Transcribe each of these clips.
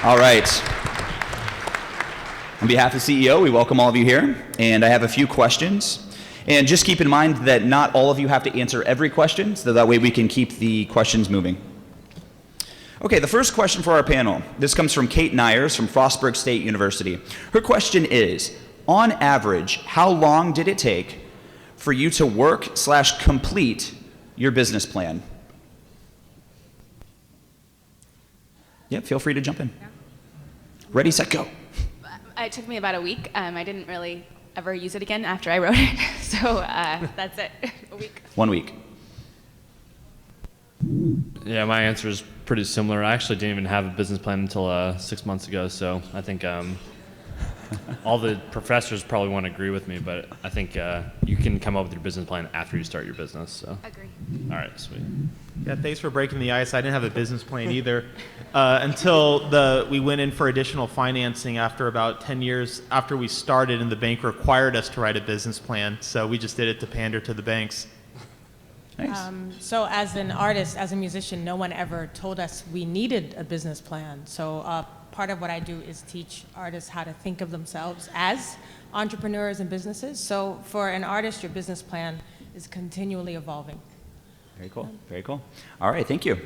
All right. On behalf of the CEO, we welcome all of you here, and I have a few questions. And just keep in mind that not all of you have to answer every question, so that way we can keep the questions moving. Okay, the first question for our panel. This comes from Kate Nyers from Frostburg State University. Her question is, on average, how long did it take for you to work/complete your business plan? Yeah, feel free to jump in. Ready, set, go. It took me about a week. I didn't really ever use it again after I wrote it, so that's it, a week. 1 week. Yeah, my answer is pretty similar. I actually didn't even have a business plan until 6 months ago, so I think all the professors probably won't agree with me, but I think you can come up with your business plan after you start your business. So. Agree. All right, sweet. Yeah, thanks for breaking the ice. I didn't have a business plan either until we went in for additional financing after about 10 years after we started, and the bank required us to write a business plan. So we just did it to pander to the banks. Nice. So as an artist, as a musician, no one ever told us we needed a business plan. So part of what I do is teach artists how to think of themselves as entrepreneurs and businesses. So for an artist, your business plan is continually evolving. Very cool, very cool. All right, thank you.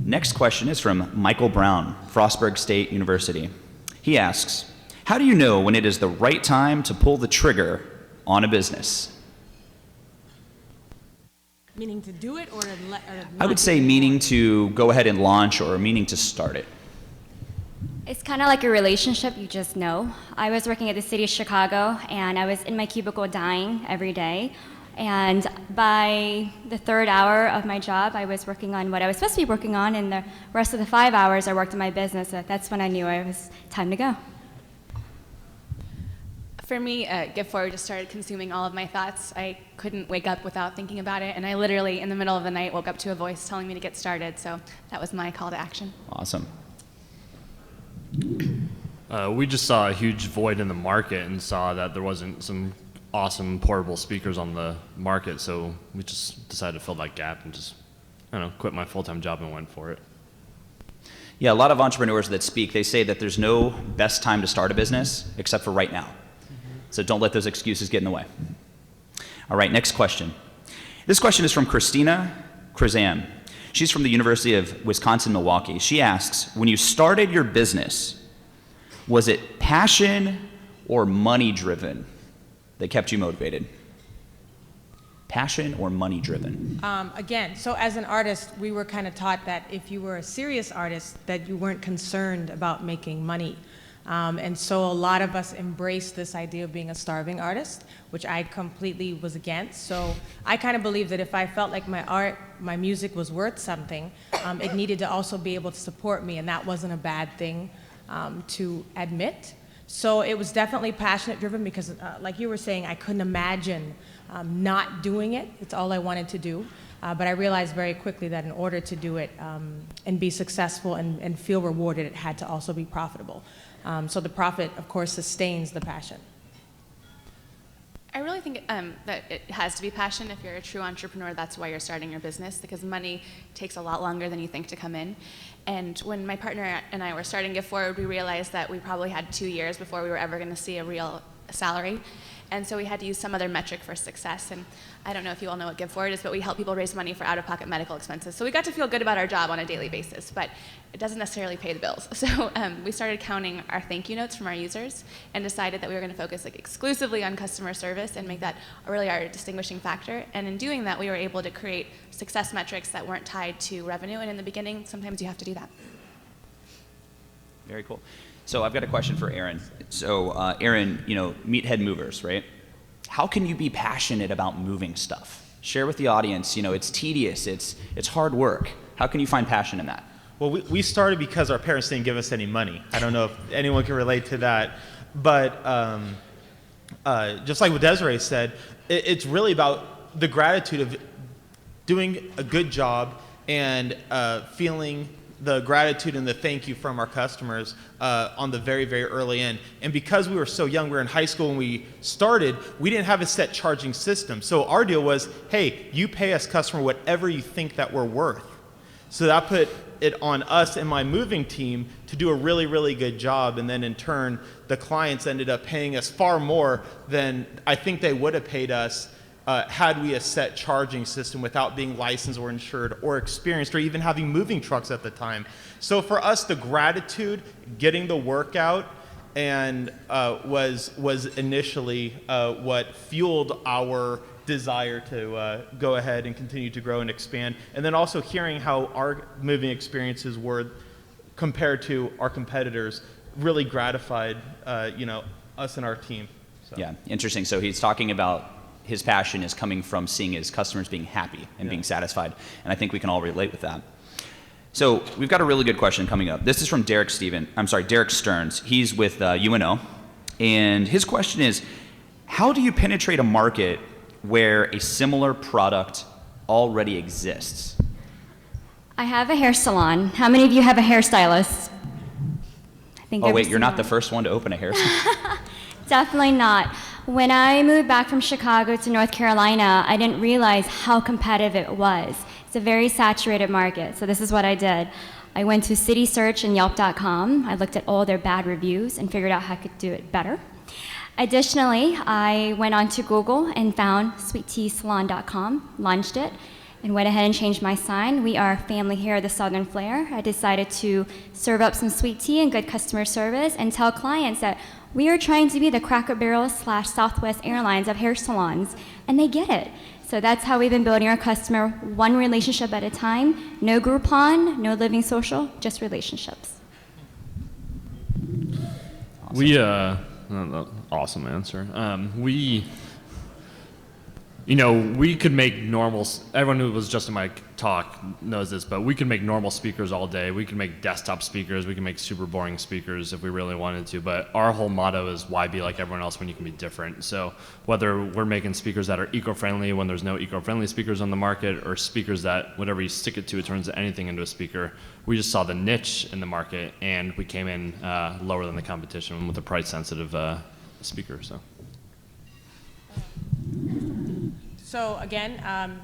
Next question is from Michael Brown, Frostburg State University. He asks, how do you know when it is the right time to pull the trigger on a business? Meaning to do it or to let? I would say meaning to go ahead and launch or meaning to start it. It's kind of like a relationship, you just know. I was working at the city of Chicago, and I was in my cubicle dying every day. And by the third hour of my job, I was working on what I was supposed to be working on, and the rest of the 5 hours I worked on my business. That's when I knew it was time to go. For me, Give Forward just started consuming all of my thoughts. I couldn't wake up without thinking about it, and I literally, in the middle of the night, woke up to a voice telling me to get started, so that was my call to action. Awesome. We just saw a huge void in the market and saw that there wasn't some awesome portable speakers on the market, so we just decided to fill that gap and just, quit my full-time job and went for it. Yeah, a lot of entrepreneurs that speak, they say that there's no best time to start a business except for right now. So don't let those excuses get in the way. All right, next question. This question is from Christina Krazan. She's from the University of Wisconsin-Milwaukee. She asks, when you started your business, was it passion or money-driven that kept you motivated? Passion or money-driven? Again, so as an artist, we were kind of taught that if you were a serious artist, that you weren't concerned about making money. And so a lot of us embraced this idea of being a starving artist, which I completely was against. So I kind of believe that if I felt like my art, my music was worth something, it needed to also be able to support me, and that wasn't a bad thing to admit. So it was definitely passionate driven because, like you were saying, I couldn't imagine not doing it. It's all I wanted to do. But I realized very quickly that in order to do it and be successful and feel rewarded, it had to also be profitable. So the profit, of course, sustains the passion. I really think that it has to be passion. If you're a true entrepreneur, that's why you're starting your business, because money takes a lot longer than you think to come in. And when my partner and I were starting Give Forward, we realized that we probably had 2 years before we were ever going to see a real salary. And so we had to use some other metric for success. And I don't know if you all know what Give Forward is, but we help people raise money for out-of-pocket medical expenses. So we got to feel good about our job on a daily basis, but it doesn't necessarily pay the bills. So we started counting our thank you notes from our users and decided that we were going to focus exclusively on customer service and make that really our distinguishing factor. And in doing that, we were able to create success metrics that weren't tied to revenue. And in the beginning, sometimes you have to do that. Very cool. So I've got a question for Aaron. So Aaron, meathead movers, right? How can you be passionate about moving stuff? Share with the audience, it's tedious, it's hard work. How can you find passion in that? Well, we started because our parents didn't give us any money. I don't know if anyone can relate to that. But just like what Desiree said, it's really about the gratitude of doing a good job and feeling the gratitude and the thank you from our customers on the very, very early end. And because we were so young, we were in high school when we started, we didn't have a set charging system. So our deal was, hey, you pay us customer whatever you think that we're worth. So that put it on us and my moving team to do a really, really good job. And then in turn, the clients ended up paying us far more than I think they would have paid us had we a set charging system without being licensed or insured or experienced or even having moving trucks at the time. So for us, the gratitude, getting the work out, and was initially what fueled our desire to go ahead and continue to grow and expand. And then also hearing how our moving experiences were compared to our competitors really gratified us and our team. So. Yeah, interesting. So he's talking about his passion is coming from seeing his customers being happy and being satisfied. And I think we can all relate with that. So we've got a really good question coming up. This is from Derek Stearns. He's with UNO. And his question is, how do you penetrate a market where a similar product already exists? I have a hair salon. How many of you have a hairstylist? I think Oh, wait, you're not the first one to open a hair salon. Definitely not. When I moved back from Chicago to North Carolina, I didn't realize how competitive it was. It's a very saturated market, so this is what I did. I went to City Search and Yelp.com. I looked at all their bad reviews and figured out how I could do it better. Additionally, I went onto Google and found sweetteasalon.com, launched it, and went ahead and changed my sign. We are family here at the Southern Flair. I decided to serve up some sweet tea and good customer service and tell clients that we are trying to be the Cracker Barrel / Southwest Airlines of hair salons, and they get it. So that's how we've been building our customer, one relationship at a time. No Groupon, no Living Social, just relationships. Awesome answer. We could make everyone who was just in my talk knows this, but we could make normal speakers all day. We could make desktop speakers. We can make super boring speakers if we really wanted to. But our whole motto is why be like everyone else when you can be different. So whether we're making speakers that are eco-friendly when there's no eco-friendly speakers on the market, or speakers that whatever you stick it to, it turns anything into a speaker, we just saw the niche in the market and we came in lower than the competition with a price-sensitive speaker. So again,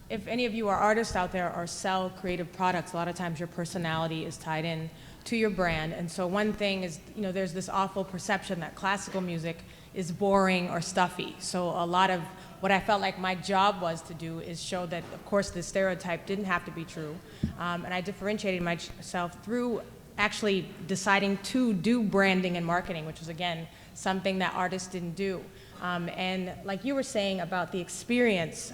if any of you are artists out there or sell creative products, a lot of times your personality is tied in to your brand. And so one thing is, there's this awful perception that classical music is boring or stuffy. So a lot of what I felt like my job was to do is show that, of course, the stereotype didn't have to be true. And I differentiated myself through actually deciding to do branding and marketing, which was, again, something that artists didn't do. And like you were saying about the experience,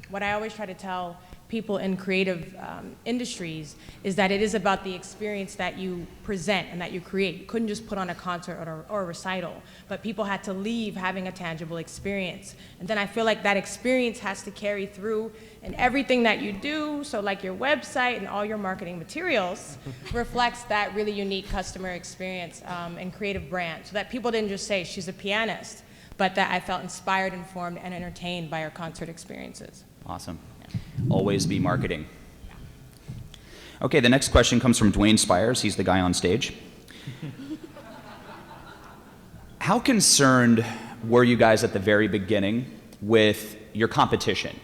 what I always try to tell people in creative industries is that it is about the experience that you present and that you create. You couldn't just put on a concert or a recital, but people had to leave having a tangible experience. And then I feel like that experience has to carry through in everything that you do. So like your website and all your marketing materials reflects that really unique customer experience and creative brand, so that people didn't just say she's a pianist, but that I felt inspired, informed, and entertained by our concert experiences. Awesome. Always be marketing. Okay, the next question comes from Duane Spires. He's the guy on stage. How concerned were you guys at the very beginning with your competition?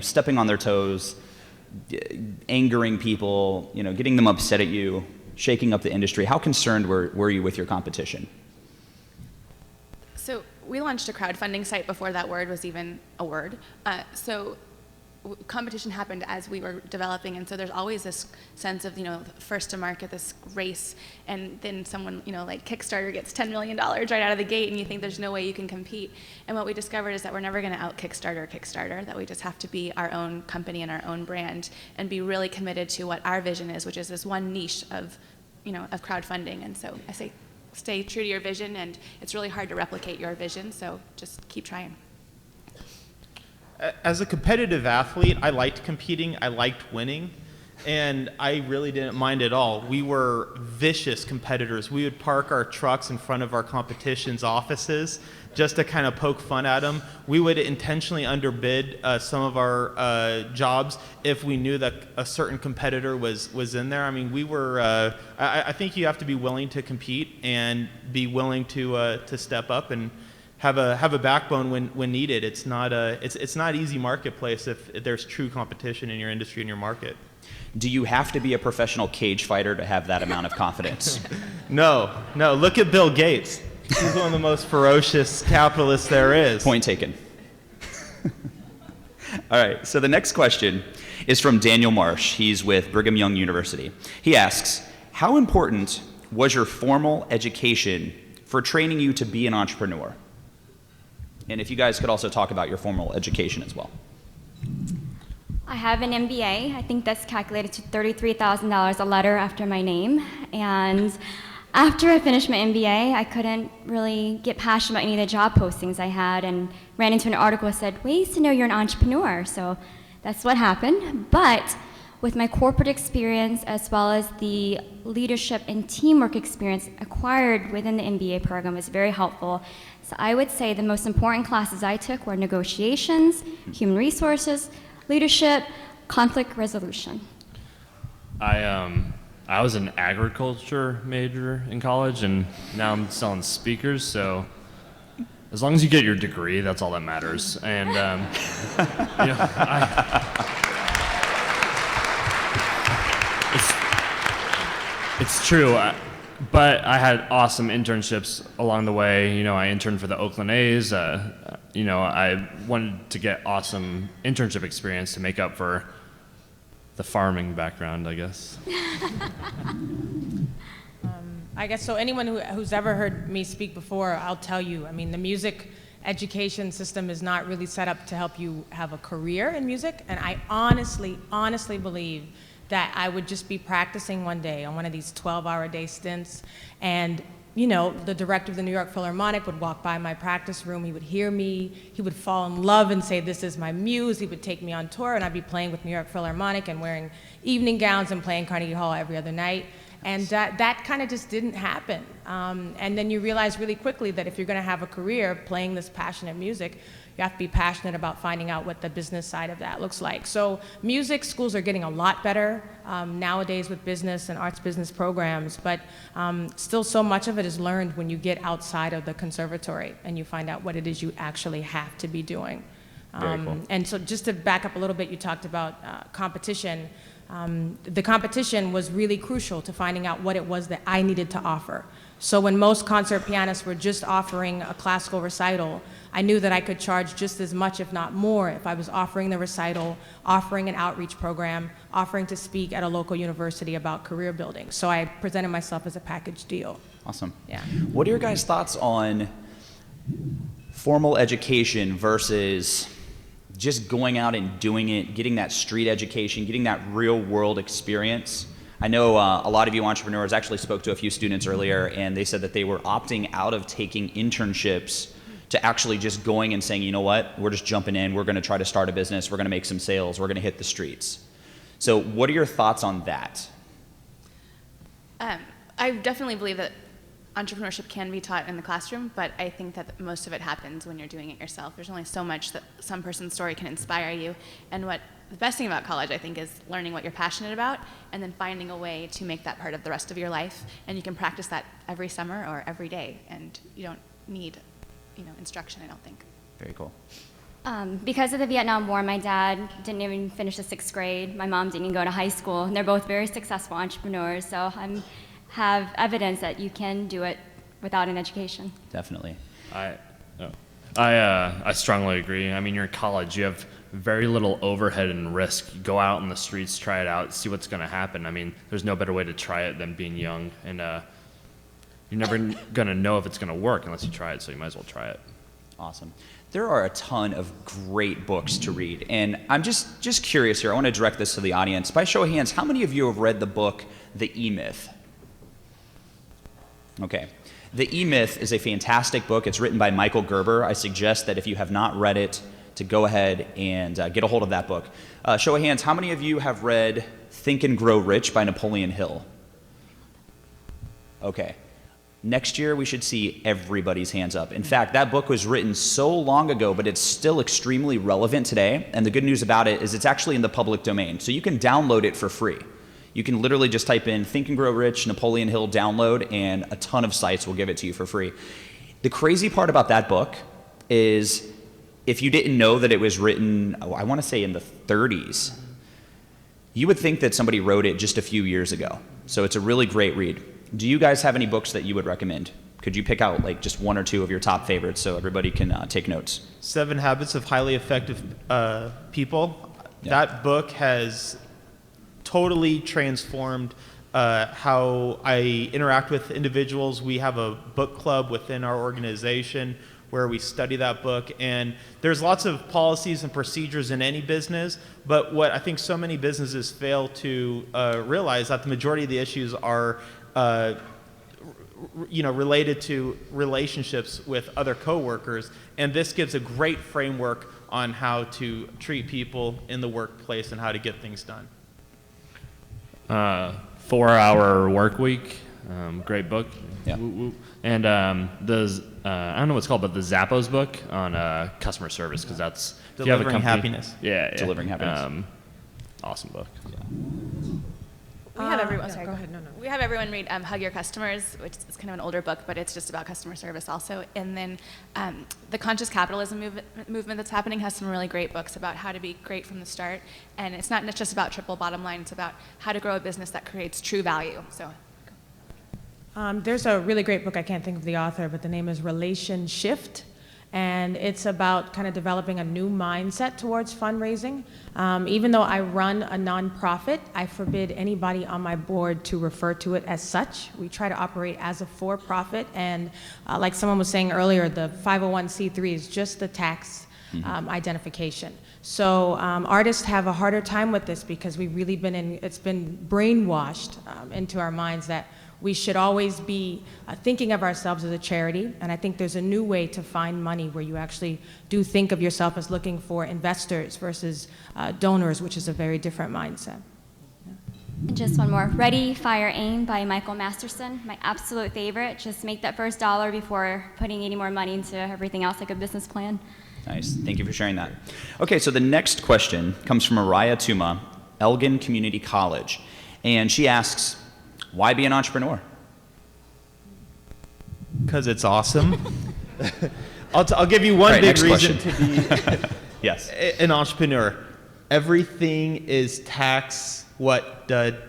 Stepping on their toes, angering people, getting them upset at you, shaking up the industry. How concerned were you with your competition? So we launched a crowdfunding site before that word was even a word. Competition happened as we were developing, and so there's always this sense of, first to market, this race, and then someone, like Kickstarter gets $10 million right out of the gate, and you think there's no way you can compete. And what we discovered is that we're never going to out Kickstarter, that we just have to be our own company and our own brand and be really committed to what our vision is, which is this one niche of crowdfunding. And so I say, stay true to your vision, and it's really hard to replicate your vision, so just keep trying. As a competitive athlete, I liked competing, I liked winning, and I really didn't mind at all. We were vicious competitors. We would park our trucks in front of our competition's offices just to kind of poke fun at them. We would intentionally underbid some of our jobs if we knew that a certain competitor was in there. I mean, we were, I think you have to be willing to compete and be willing to step up and have a backbone when needed. It's not easy marketplace if there's true competition in your industry and your market. Do you have to be a professional cage fighter to have that amount of confidence? No, look at Bill Gates. He's one of the most ferocious capitalists there is. Point taken. All right, so the next question is from Daniel Marsh. He's with Brigham Young University. He asks, how important was your formal education for training you to be an entrepreneur? And if you guys could also talk about your formal education as well. I have an MBA. I think that's calculated to $33,000 a letter after my name. And after I finished my MBA, I couldn't really get passionate about any of the job postings I had, and ran into an article that said, ways to know you're an entrepreneur. So that's what happened. But with my corporate experience, as well as the leadership and teamwork experience acquired within the MBA program, was very helpful. So I would say the most important classes I took were negotiations, human resources, leadership, conflict resolution. I was an agriculture major in college, and now I'm selling speakers. So as long as you get your degree, that's all that matters. And it's true. But I had awesome internships along the way. I interned for the Oakland A's. I wanted to get awesome internship experience to make up for the farming background, I guess. I guess so. Anyone who's ever heard me speak before, I'll tell you, the music education system is not really set up to help you have a career in music. And I honestly believe that I would just be practicing one day on one of these 12-hour-a-day stints, and the director of the New York Philharmonic would walk by my practice room. He would hear me. He would fall in love and say, this is my muse. He would take me on tour, and I'd be playing with New York Philharmonic and wearing evening gowns and playing Carnegie Hall every other night. And that kind of just didn't happen. And then you realize really quickly that if you're going to have a career playing this passionate music, you have to be passionate about finding out what the business side of that looks like. So music schools are getting a lot better nowadays with business and arts business programs, but still so much of it is learned when you get outside of the conservatory and you find out what it is you actually have to be doing. Very cool. And so just to back up a little bit, you talked about competition. The competition was really crucial to finding out what it was that I needed to offer. So when most concert pianists were just offering a classical recital, I knew that I could charge just as much, if not more, if I was offering the recital, offering an outreach program, offering to speak at a local university about career building. So I presented myself as a package deal. Awesome. Yeah. What are your guys' thoughts on formal education versus just going out and doing it, getting that street education, getting that real world experience? I know a lot of you entrepreneurs actually spoke to a few students earlier, and they said that they were opting out of taking internships to actually just going and saying, you know what, we're just jumping in, we're going to try to start a business, we're going to make some sales, we're going to hit the streets. So what are your thoughts on that? I definitely believe that entrepreneurship can be taught in the classroom, but I think that most of it happens when you're doing it yourself. There's only so much that some person's story can inspire you, and what the best thing about college, I think, is learning what you're passionate about and then finding a way to make that part of the rest of your life, and you can practice that every summer or every day, and you don't need instruction, I don't think. Very cool. Because of the Vietnam War, my dad didn't even finish the 6th grade. My mom didn't even go to high school, and they're both very successful entrepreneurs, so I have evidence that you can do it without an education. Definitely. I strongly agree. I mean, you're in college, you have very little overhead and risk. You go out in the streets, try it out, see what's going to happen. I mean, there's no better way to try it than being young, and you're never going to know if it's going to work unless you try it, so you might as well try it. Awesome. There are a ton of great books to read, and I'm just curious here. I want to direct this to the audience. By show of hands, how many of you have read the book, The E-Myth? Okay. The E-Myth is a fantastic book. It's written by Michael Gerber. I suggest that if you have not read it, to go ahead and get a hold of that book. Show of hands, how many of you have read Think and Grow Rich by Napoleon Hill? Okay. Next year, we should see everybody's hands up. In fact, that book was written so long ago, but it's still extremely relevant today. And the good news about it is it's actually in the public domain. So you can download it for free. You can literally just type in Think and Grow Rich, Napoleon Hill download, and a ton of sites will give it to you for free. The crazy part about that book is if you didn't know that it was written, I want to say in the 30s, You would think that somebody wrote it just a few years ago. So it's a really great read. Do you guys have any books that you would recommend? Could you pick out like just one or two of your top favorites so everybody can take notes? 7 Habits of Highly Effective People. Yeah. That book has totally transformed how I interact with individuals. We have a book club within our organization where we study that book, and there's lots of policies and procedures in any business, but what I think so many businesses fail to realize that the majority of the issues are related to relationships with other coworkers, and this gives a great framework on how to treat people in the workplace and how to get things done. 4-Hour Work Week, great book. Yeah. Woo, woo. And I don't know what it's called, but the Zappos book on customer service, because that's if you have a Delivering company- Happiness. Yeah, Delivering Happiness. Awesome book. We have everyone. yeah, sorry, go ahead. No, no. We have everyone read "Hug Your Customers," which is kind of an older book, but it's just about customer service also. And then the conscious capitalism movement that's happening has some really great books about how to be great from the start. And it's not just about triple bottom line; it's about how to grow a business that creates true value. So. There's a really great book, I can't think of the author, but the name is Relation Shift, and it's about kind of developing a new mindset towards fundraising. Even though I run a nonprofit, I forbid anybody on my board to refer to it as such. We try to operate as a for-profit, and like someone was saying earlier, the 501c3 is just the tax identification. So artists have a harder time with this because we've really it's been brainwashed into our minds that we should always be thinking of ourselves as a charity, and I think there's a new way to find money where you actually do think of yourself as looking for investors versus donors, which is a very different mindset. And just one more. Ready, Fire, Aim by Michael Masterson, my absolute favorite. Just make that first dollar before putting any more money into everything else, like a business plan. Nice. Thank you for sharing that. Okay, so the next question comes from Mariah Tuma, Elgin Community College, and she asks, why be an entrepreneur? Because it's awesome. I'll give you one Right, big next reason question. to be Yes. an entrepreneur. Everything is tax. What? Your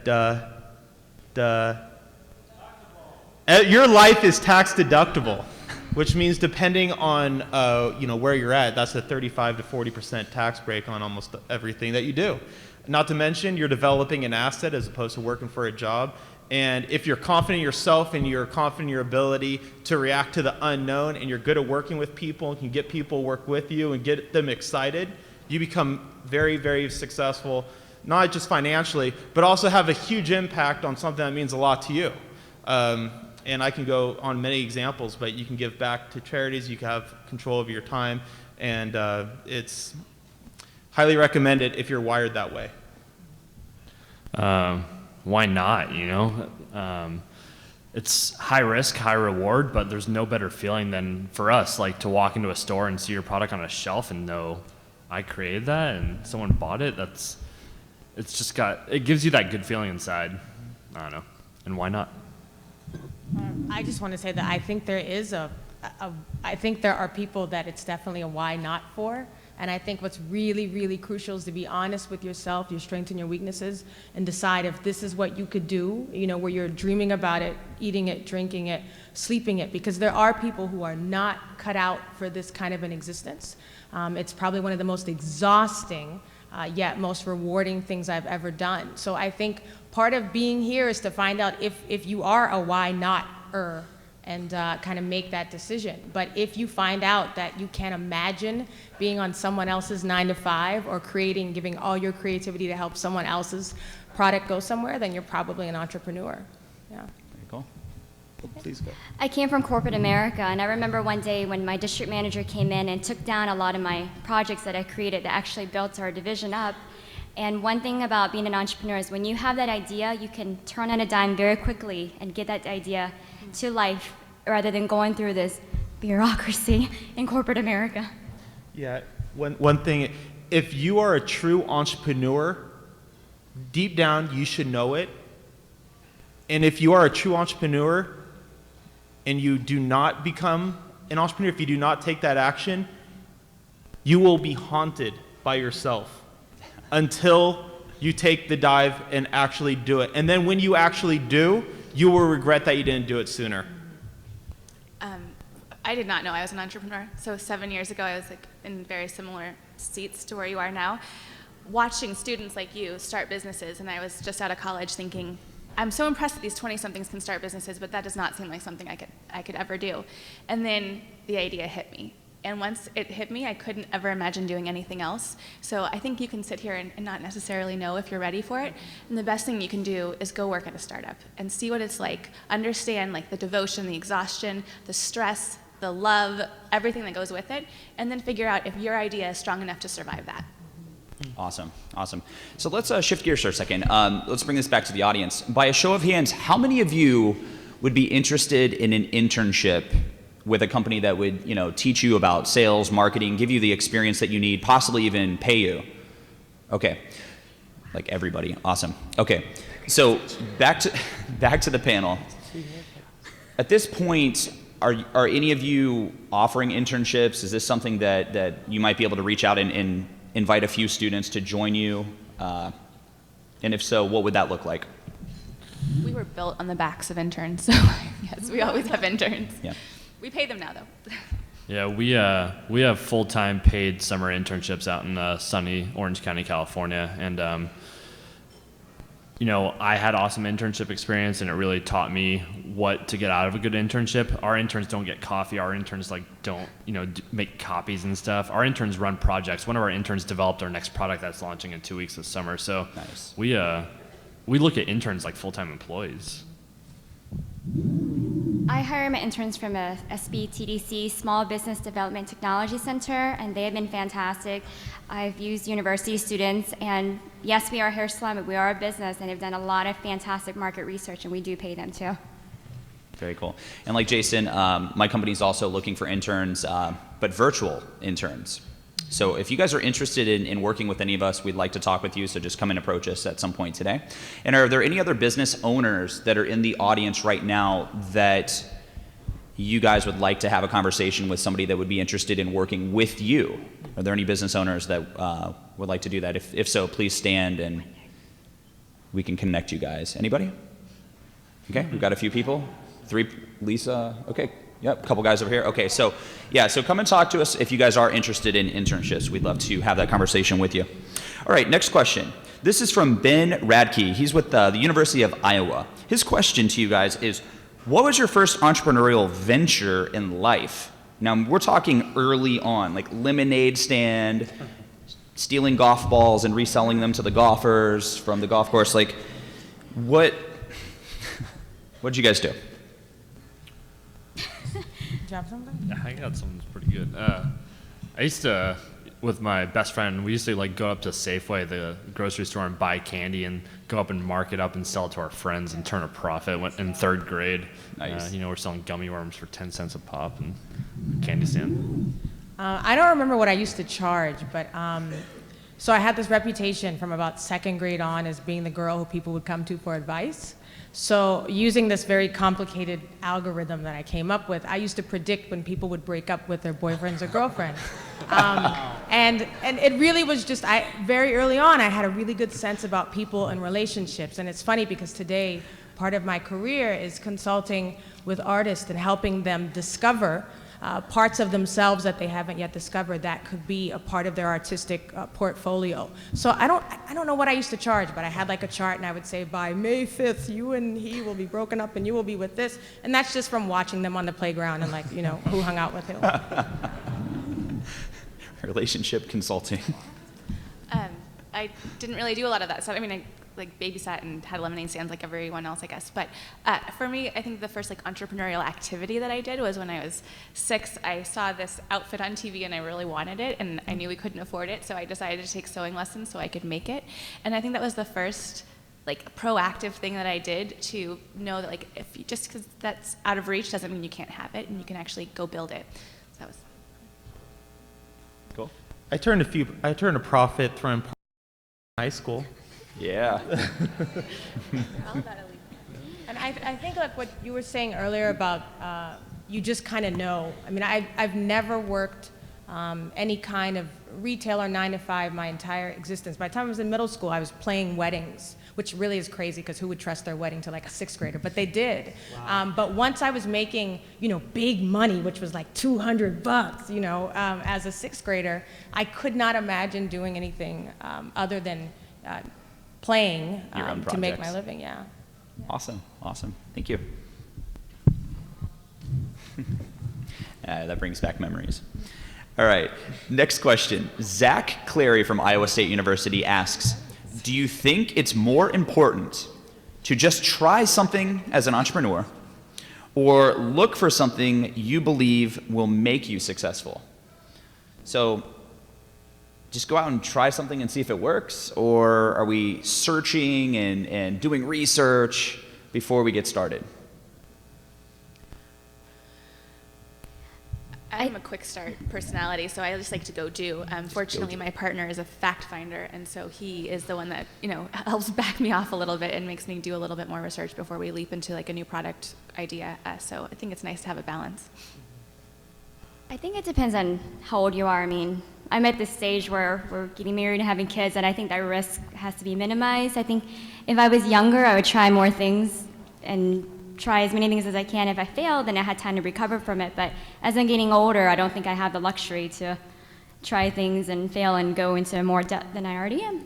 life is tax deductible, which means depending on where you're at, that's a 35 to 40% tax break on almost everything that you do. Not to mention, you're developing an asset as opposed to working for a job. And if you're confident in yourself and you're confident in your ability to react to the unknown, and you're good at working with people and can get people to work with you and get them excited, you become very, very successful, not just financially, but also have a huge impact on something that means a lot to you. And I can go on many examples, but you can give back to charities, you can have control of your time, and it's highly recommended if you're wired that way. Why not, it's high risk, high reward, but there's no better feeling than for us, like to walk into a store and see your product on a shelf and know I created that and someone bought it. It gives you that good feeling inside. I don't know. And why not? I just want to say that I think there is I think there are people that it's definitely a why not for. And I think what's really, really crucial is to be honest with yourself, your strengths and your weaknesses, and decide if this is what you could do, where you're dreaming about it, eating it, drinking it, sleeping it, because there are people who are not cut out for this kind of an existence. It's probably one of the most exhausting, yet most rewarding things I've ever done. So I think part of being here is to find out if you are a why not-er, and kind of make that decision. But if you find out that you can't imagine being on someone else's 9-to-5 or giving all your creativity to help someone else's product go somewhere, then you're probably an entrepreneur. Yeah. Very cool. Please go. I came from corporate America, and I remember one day when my district manager came in and took down a lot of my projects that I created that actually built our division up. And one thing about being an entrepreneur is when you have that idea, you can turn on a dime very quickly and get that idea to life rather than going through this bureaucracy in corporate America. Yeah, one thing, if you are a true entrepreneur, deep down you should know it. And if you are a true entrepreneur and you do not become an entrepreneur, if you do not take that action, you will be haunted by yourself until you take the dive and actually do it. And then when you actually do, you will regret that you didn't do it sooner. I did not know I was an entrepreneur. So 7 years ago, I was like in very similar seats to where you are now, watching students like you start businesses. And I was just out of college thinking, I'm so impressed that these 20-somethings can start businesses, but that does not seem like something I could ever do. And then the idea hit me. And once it hit me, I couldn't ever imagine doing anything else. So I think you can sit here and not necessarily know if you're ready for it. And the best thing you can do is go work at a startup and see what it's like. Understand like the devotion, the exhaustion, the stress, the love, everything that goes with it, and then figure out if your idea is strong enough to survive that. Awesome, awesome. So let's shift gears for a second. Let's bring this back to the audience. By a show of hands, how many of you would be interested in an internship with a company that would, teach you about sales, marketing, give you the experience that you need, possibly even pay you? Okay, like everybody, awesome. Okay, so back to the panel. At this point, are any of you offering internships? Is this something that you might be able to reach out and invite a few students to join you? And if so, what would that look like? We were built on the backs of interns, so yes, we always have interns. Yeah. We pay them now, though. Yeah, we have full-time paid summer internships out in sunny Orange County, California, and I had awesome internship experience, and it really taught me what to get out of a good internship. Our interns don't get coffee. Our interns don't make copies and stuff. Our interns run projects. One of our interns developed our next product that's launching in 2 weeks this summer. So nice. We look at interns like full-time employees. I hire my interns from a SBTDC, Small Business Development Technology Center, and they have been fantastic. I've used university students, and yes, we are a hair salon, but we are a business, and have done a lot of fantastic market research, and we do pay them too. Very cool. And like Jason, my company's also looking for interns, but virtual interns. So if you guys are interested in working with any of us, we'd like to talk with you, so just come and approach us at some point today. And are there any other business owners that are in the audience right now that you guys would like to have a conversation with somebody that would be interested in working with you? Are there any business owners that would like to do that? If so, please stand and we can connect you guys. Anybody? Okay, we've got a few people. 3, Lisa, okay. Yep, a couple guys over here. Okay, so come and talk to us if you guys are interested in internships. We'd love to have that conversation with you. All right, next question. This is from Ben Radke. He's with the University of Iowa. His question to you guys is, what was your first entrepreneurial venture in life? Now, we're talking early on, like lemonade stand, stealing golf balls and reselling them to the golfers from the golf course. Like, what did you guys do? Drop something? Yeah, I got something that's pretty good. I used to, with my best friend, we used to go up to Safeway, the grocery store, and buy candy and go up and mark it up and sell it to our friends and turn a profit. In 3rd grade, Nice. we're selling gummy worms for 10 cents a pop and candy stand. I don't remember what I used to charge, but so I had this reputation from about 2nd grade on as being the girl who people would come to for advice. So using this very complicated algorithm that I came up with, I used to predict when people would break up with their boyfriends or girlfriends. And it really was just, very early on, I had a really good sense about people and relationships. And it's funny because today, part of my career is consulting with artists and helping them discover parts of themselves that they haven't yet discovered that could be a part of their artistic portfolio. So I don't know what I used to charge, but I had like a chart, and I would say, by May 5th, you and he will be broken up and you will be with this. And that's just from watching them on the playground and who hung out with who. Relationship consulting. I didn't really do a lot of that stuff. I mean, I babysat and had lemonade stands like everyone else, I guess. But for me, I think the first entrepreneurial activity that I did was when I was 6. I saw this outfit on TV and I really wanted it, and I knew we couldn't afford it, so I decided to take sewing lessons so I could make it. And I think that was the first proactive thing that I did to know that just because that's out of reach doesn't mean you can't have it, and you can actually go build it. So that was Cool. I turned a profit from high school. Yeah. And I think what you were saying earlier about you just kind of know. I mean, I've never worked any kind of retail or 9 to 5 my entire existence. By the time I was in middle school, I was playing weddings, which really is crazy because who would trust their wedding to like a 6th grader? But they did. Wow. But once I was making, big money, which was like $200, as a 6th grader, I could not imagine doing anything other than playing to make my living. Yeah. Awesome. Thank you. That brings back memories. All right, next question. Zach Clary from Iowa State University asks, do you think it's more important to just try something as an entrepreneur or look for something you believe will make you successful? So just go out and try something and see if it works, or are we searching and doing research before we get started? I'm a quick start personality, so I just like to go do. Fortunately, my partner is a fact finder, and so he is the one that helps back me off a little bit and makes me do a little bit more research before we leap into like a new product idea. So I think it's nice to have a balance. I think it depends on how old you are. I mean, I'm at this stage where we're getting married and having kids, and I think that risk has to be minimized. I think if I was younger, I would try more things and try as many things as I can. If I failed, then I had time to recover from it. But as I'm getting older, I don't think I have the luxury to try things and fail and go into more depth than I already am.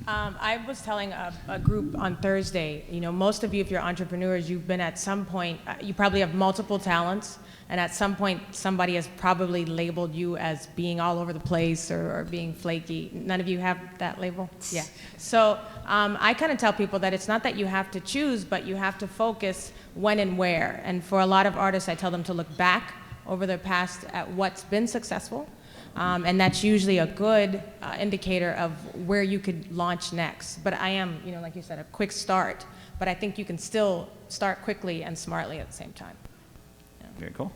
I was telling a group on Thursday, most of you, if you're entrepreneurs, you've been at some point, you probably have multiple talents, and at some point somebody has probably labeled you as being all over the place or being flaky. None of you have that label? Yeah. So I kind of tell people that it's not that you have to choose, but you have to focus when and where. And for a lot of artists, I tell them to look back over their past at what's been successful. And that's usually a good indicator of where you could launch next. But I am, like you said, a quick start. But I think you can still start quickly and smartly at the same time. Yeah. Very cool.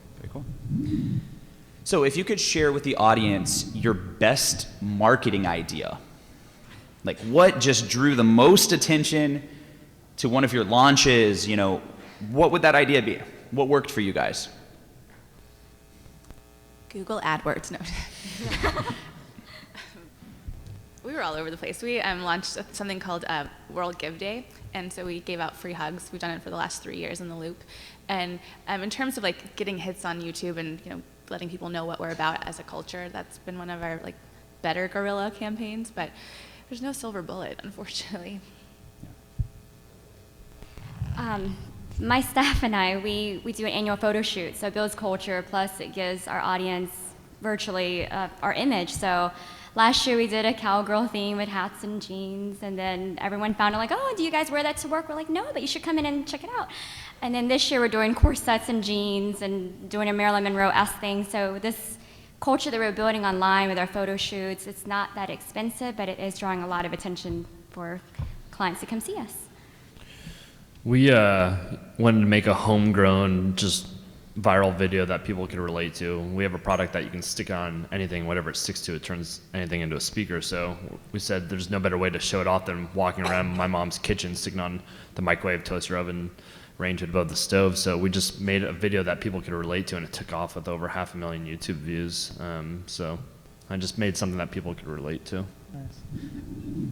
So if you could share with the audience your best marketing idea, like what just drew the most attention to one of your launches, what would that idea be? What worked for you guys? Google AdWords. No. We were all over the place. We launched something called World Give Day, and so we gave out free hugs. We've done it for the last 3 years in the Loop. And in terms of like getting hits on YouTube and letting people know what we're about as a culture, that's been one of our like better guerrilla campaigns. But there's no silver bullet, unfortunately. My staff and I, we do an annual photo shoot, so it builds culture, plus it gives our audience virtually our image. So last year we did a cowgirl theme with hats and jeans, and then everyone found it like, oh, do you guys wear that to work? We're like, no, but you should come in and check it out. And then this year we're doing corsets and jeans and doing a Marilyn Monroe-esque thing. So this culture that we're building online with our photo shoots, it's not that expensive, but it is drawing a lot of attention for clients to come see us. We wanted to make a homegrown, just viral video that people could relate to. We have a product that you can stick on anything, whatever it sticks to, it turns anything into a speaker. So we said there's no better way to show it off than walking around my mom's kitchen, sticking on the microwave, toaster oven, range it above the stove. So we just made a video that people could relate to, and it took off with over 500,000 YouTube views. So I just made something that people could relate to. Nice.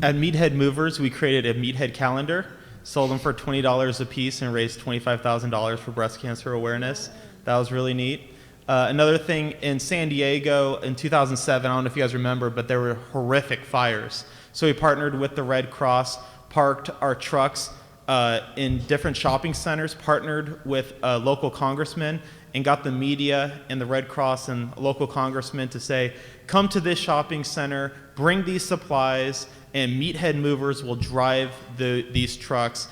At Meathead Movers, we created a Meathead calendar, sold them for $20 a piece, and raised $25,000 for breast cancer awareness. That was really neat. Another thing, in San Diego in 2007, I don't know if you guys remember, but there were horrific fires. So we partnered with the Red Cross, parked our trucks in different shopping centers, partnered with local congressmen, and got the media and the Red Cross and local congressmen to say, come to this shopping center, bring these supplies, and Meathead Movers will drive these trucks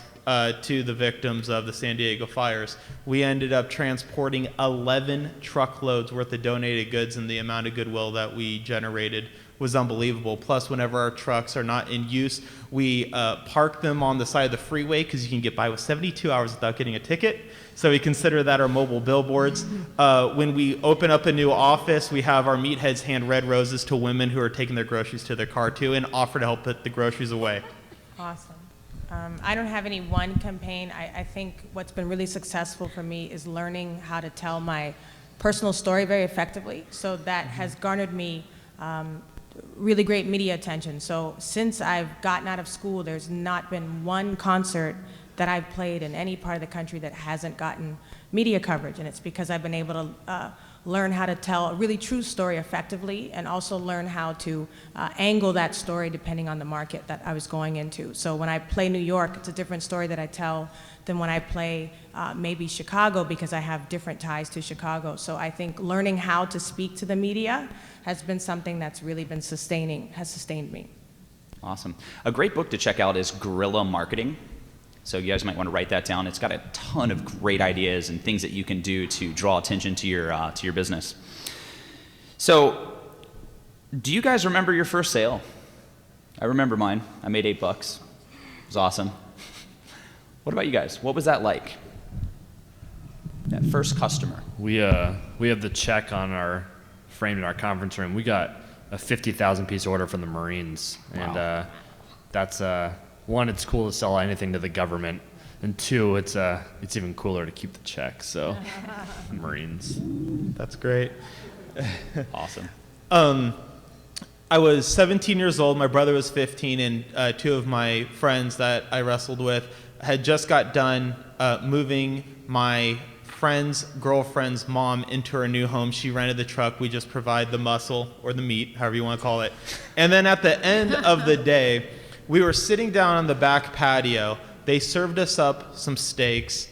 to the victims of the San Diego fires. We ended up transporting 11 truckloads worth of donated goods, and the amount of goodwill that we generated was unbelievable. Plus, whenever our trucks are not in use, we park them on the side of the freeway because you can get by with 72 hours without getting a ticket. So we consider that our mobile billboards. When we open up a new office, we have our meatheads hand red roses to women who are taking their groceries to their car too, and offer to help put the groceries away. Awesome. I don't have any one campaign. I think what's been really successful for me is learning how to tell my personal story very effectively. So that has garnered me really great media attention. So since I've gotten out of school, there's not been one concert that I've played in any part of the country that hasn't gotten media coverage. And it's because I've been able to learn how to tell a really true story effectively, and also learn how to angle that story depending on the market that I was going into. So when I play New York, it's a different story that I tell than when I play maybe Chicago, because I have different ties to Chicago. So I think learning how to speak to the media has been something that's really been has sustained me. Awesome. A great book to check out is Guerrilla Marketing. So you guys might want to write that down. It's got a ton of great ideas and things that you can do to draw attention to your business. So, do you guys remember your first sale? I remember mine. I made $8. It was awesome. What about you guys? What was that like? That first customer. We have the check on our framed in our conference room. We got a 50,000 piece order from the Marines, Wow. and that's one, it's cool to sell anything to the government, and two, it's even cooler to keep the check. So, Marines. That's great. Awesome. I was 17 years old. My brother was 15, and two of my friends that I wrestled with had just got done moving my friend's girlfriend's mom into her new home. She rented the truck. We just provide the muscle or the meat, however you want to call it. And then at the end of the day, we were sitting down on the back patio. They served us up some steaks,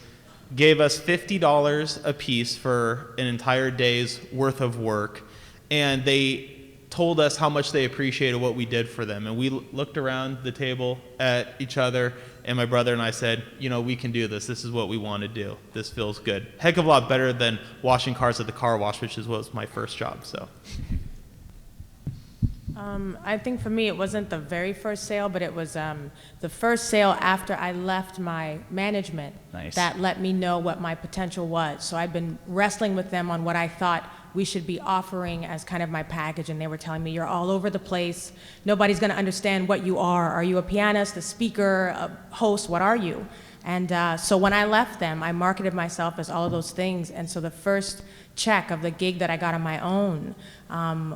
gave us $50 a piece for an entire day's worth of work, and they told us how much they appreciated what we did for them. And we looked around the table at each other, and my brother and I said, you know, we can do this. This is what we want to do. This feels good. Heck of a lot better than washing cars at the car wash, which was my first job. So. I think for me, it wasn't the very first sale, but it was the first sale after I left my management. Nice. That let me know what my potential was. So I've been wrestling with them on what I thought we should be offering as kind of my package, and they were telling me, you're all over the place. Nobody's going to understand what you are. Are you a pianist, a speaker, a host? What are you? And so when I left them, I marketed myself as all of those things. And so the first check of the gig that I got on my own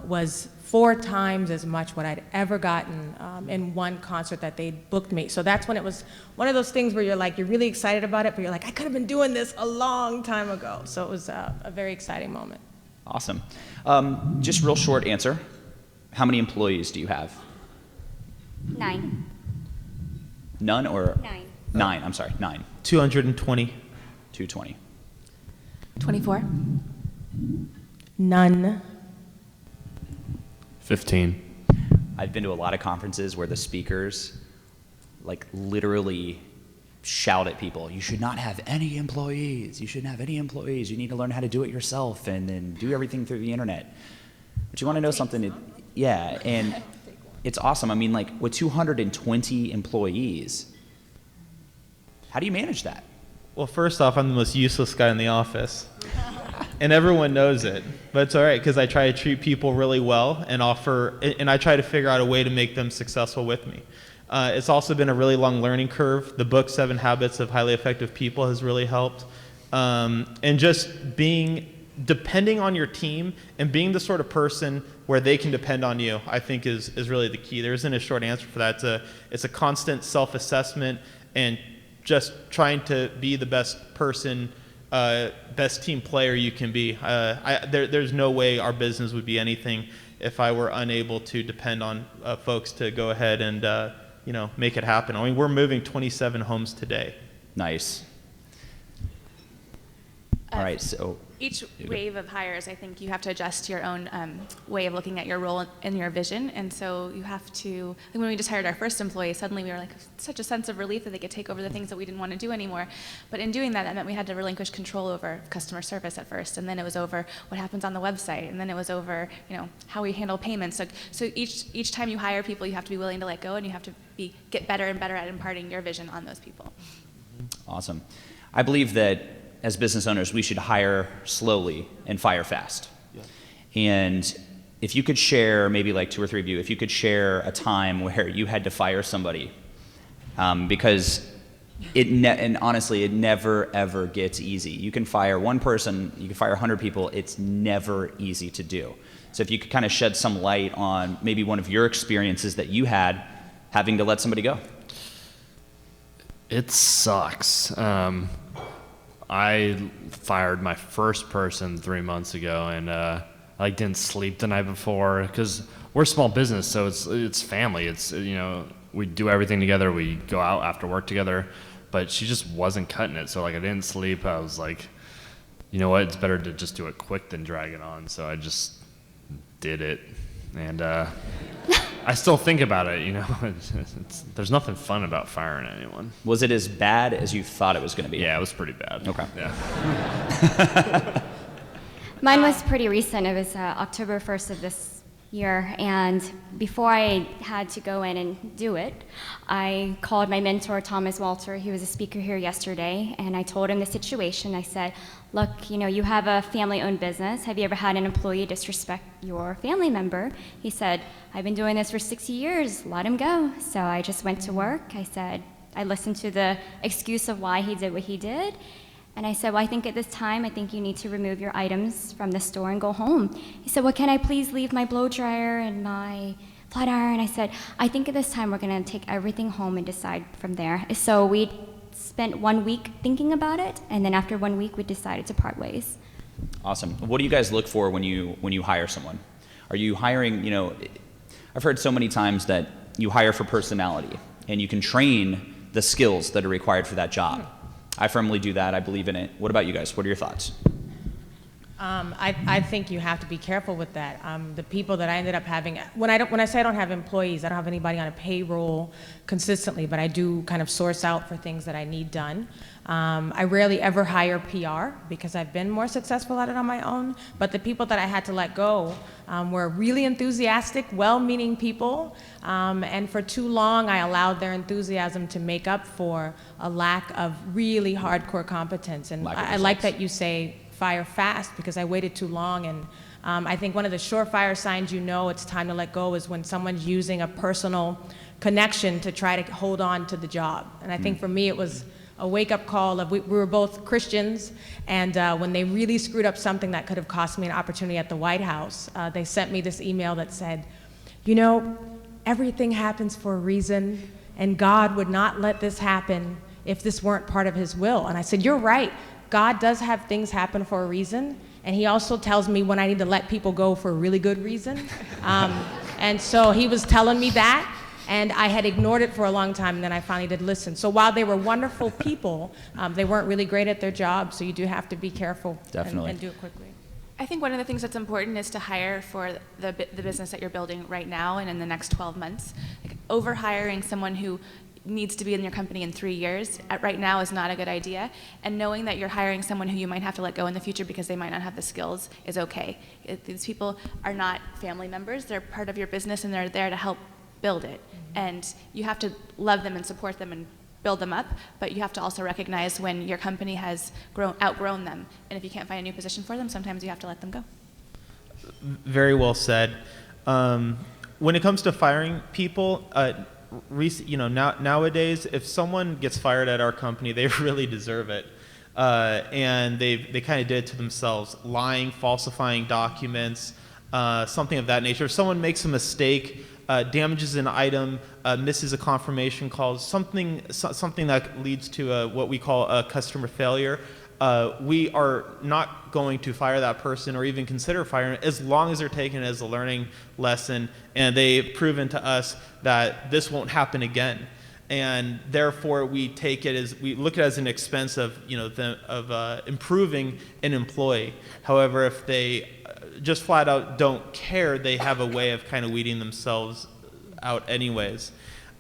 was 4 times as much what I'd ever gotten in one concert that they booked me. So that's when it was one of those things where you're like, you're really excited about it, but you're like, I could have been doing this a long time ago. So it was a very exciting moment. Awesome. Just real short answer. How many employees do you have? 9. None or? 9. 9, I'm sorry, 9. 220. 220. 24. None. 15. I've been to a lot of conferences where the speakers like literally shout at people, you should not have any employees. You shouldn't have any employees. You need to learn how to do it yourself and then do everything through the internet. But you want to know something? Yeah, and it's awesome. I mean, like with 220 employees, how do you manage that? Well, first off, I'm the most useless guy in the office. And everyone knows it. But it's all right, because I try to treat people really well and I try to figure out a way to make them successful with me. It's also been a really long learning curve. The book, 7 Habits of Highly Effective People, has really helped. And just depending on your team and being the sort of person where they can depend on you, I think is really the key. There isn't a short answer for that. It's a constant self-assessment and just trying to be the best person, best team player you can be. There's no way our business would be anything if I were unable to depend on folks to go ahead and make it happen. I mean, we're moving 27 homes today. Nice. All right, so Each wave of hires, I think you have to adjust your own way of looking at your role and your vision. And so you have to, like when we just hired our first employee, suddenly we were like, such a sense of relief that they could take over the things that we didn't want to do anymore. But in doing that, that meant we had to relinquish control over customer service at first. And then it was over what happens on the website. And then it was over, how we handle payments. So each time you hire people, you have to be willing to let go, and you have to get better and better at imparting your vision on those people. awesome. I believe that as business owners, we should hire slowly and fire fast. Yeah. And if you could share, maybe like 2 or 3 of you, if you could share a time where you had to fire somebody because And honestly, it never ever gets easy. You can fire one person, you can fire 100 people. It's never easy to do. So if you could kind of shed some light on maybe one of your experiences that you had having to let somebody go. It sucks. I fired my first person 3 months ago, and I didn't sleep the night before because we're a small business, so it's family. It's we do everything together. We go out after work together, but she just wasn't cutting it. So I didn't sleep. I was like, you know what? It's better to just do it quick than drag it on. So I just did it, and I still think about it. There's nothing fun about firing anyone. Was it as bad as you thought it was going to be? Yeah, it was pretty bad. Okay. Yeah. Mine was pretty recent. It was October 1st of this year, and before I had to go in and do it, I called my mentor, Thomas Walter. He was a speaker here yesterday, and I told him the situation. I said, look, you have a family-owned business. Have you ever had an employee disrespect your family member? He said, I've been doing this for 60 years. Let him go. So I just went to work. I listened to the excuse of why he did what he did. And I said, well, I think at this time, I think you need to remove your items from the store and go home. He said, well, can I please leave my blow dryer and my flat iron? I said, I think at this time, we're going to take everything home and decide from there. So we spent 1 week thinking about it, and then after 1 week, we decided to part ways. Awesome. What do you guys look for when you hire someone? Are you hiring, I've heard so many times that you hire for personality, and you can train the skills that are required for that job. I firmly do that. I believe in it. What about you guys? What are your thoughts? I think you have to be careful with that. The people that I ended up having, when I say I don't have employees, I don't have anybody on a payroll consistently, but I do kind of source out for things that I need done. I rarely ever hire PR because I've been more successful at it on my own, but the people that I had to let go were really enthusiastic, well-meaning people, and for too long I allowed their enthusiasm to make up for a lack of really hardcore competence. And I like that you say fire fast because I waited too long, and I think one of the surefire signs it's time to let go is when someone's using a personal connection to try to hold on to the job. And I think for me it was a wake-up call of we were both Christians, and when they really screwed up something that could have cost me an opportunity at the White House, they sent me this email that said, everything happens for a reason, and God would not let this happen if this weren't part of his will. And I said, you're right. God does have things happen for a reason, and he also tells me when I need to let people go for a really good reason. And so he was telling me that, and I had ignored it for a long time, and then I finally did listen. So while they were wonderful people, they weren't really great at their job, so you do have to be careful. Definitely. And do it quickly. I think one of the things that's important is to hire for the business that you're building right now and in the next 12 months. Over-hiring someone who needs to be in your company in 3 years right now is not a good idea, and knowing that you're hiring someone who you might have to let go in the future because they might not have the skills is okay. These people are not family members, they're part of your business and they're there to help build it, and you have to love them and support them and build them up, but you have to also recognize when your company has outgrown them, and if you can't find a new position for them, sometimes you have to let them go. Very well said. When it comes to firing people, nowadays, if someone gets fired at our company, they really deserve it. And they kind of did it to themselves, lying, falsifying documents, something of that nature. If someone makes a mistake, damages an item, misses a confirmation call, something that leads to what we call a customer failure, we are not going to fire that person or even consider firing as long as they're taking it as a learning lesson and they've proven to us that this won't happen again. And therefore, we look at it as an expense of improving an employee. However, if they just flat out don't care, they have a way of kind of weeding themselves out anyways.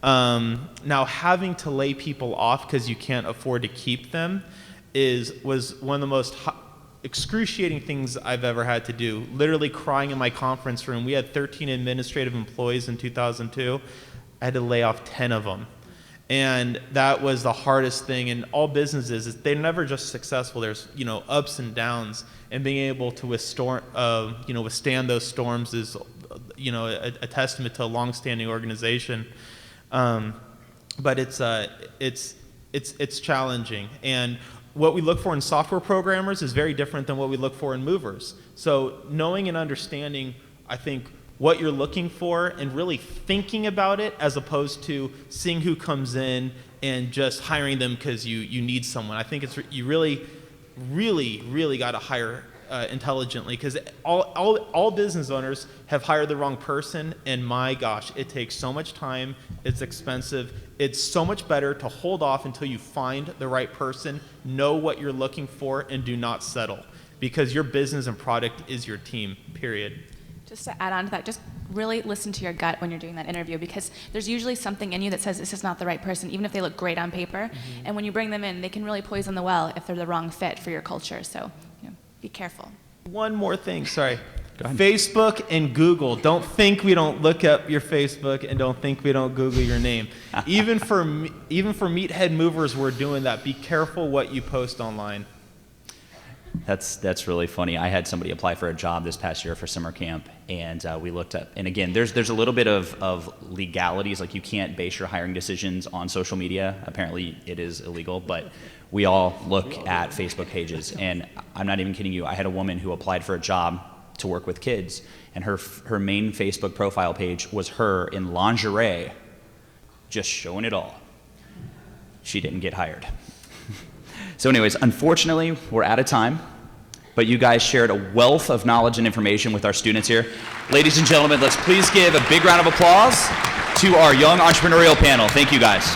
Now, having to lay people off because you can't afford to keep them was one of the most excruciating things I've ever had to do. Literally crying in my conference room. We had 13 administrative employees in 2002. I had to lay off 10 of them. And that was the hardest thing in all businesses. They're never just successful. There's ups and downs, and being able to withstand those storms is a testament to a long-standing organization. But it's it's challenging. And what we look for in software programmers is very different than what we look for in movers. So knowing and understanding, I think, what you're looking for and really thinking about it as opposed to seeing who comes in and just hiring them because you need someone. I think you really got to hire intelligently, because all business owners have hired the wrong person, and my gosh, it takes so much time, it's expensive. It's so much better to hold off until you find the right person, know what you're looking for, and do not settle, because your business and product is your team, period. Just to add on to that, just really listen to your gut when you're doing that interview, because there's usually something in you that says this is not the right person, even if they look great on paper. Mm-hmm. And when you bring them in, they can really poison the well if they're the wrong fit for your culture. So, be careful. One more thing, sorry. Facebook and Google. Don't think we don't look up your Facebook, and don't think we don't Google your name. Even for meathead movers, we're doing that. Be careful what you post online. That's really funny. I had somebody apply for a job this past year for summer camp, and we looked up. And again, there's a little bit of legalities, like you can't base your hiring decisions on social media. Apparently, it is illegal, but we all look at Facebook pages. And I'm not even kidding you. I had a woman who applied for a job to work with kids, and her main Facebook profile page was her in lingerie, just showing it all. She didn't get hired. So anyways, unfortunately, we're out of time, but you guys shared a wealth of knowledge and information with our students here. Ladies and gentlemen, let's please give a big round of applause to our young entrepreneurial panel. Thank you, guys.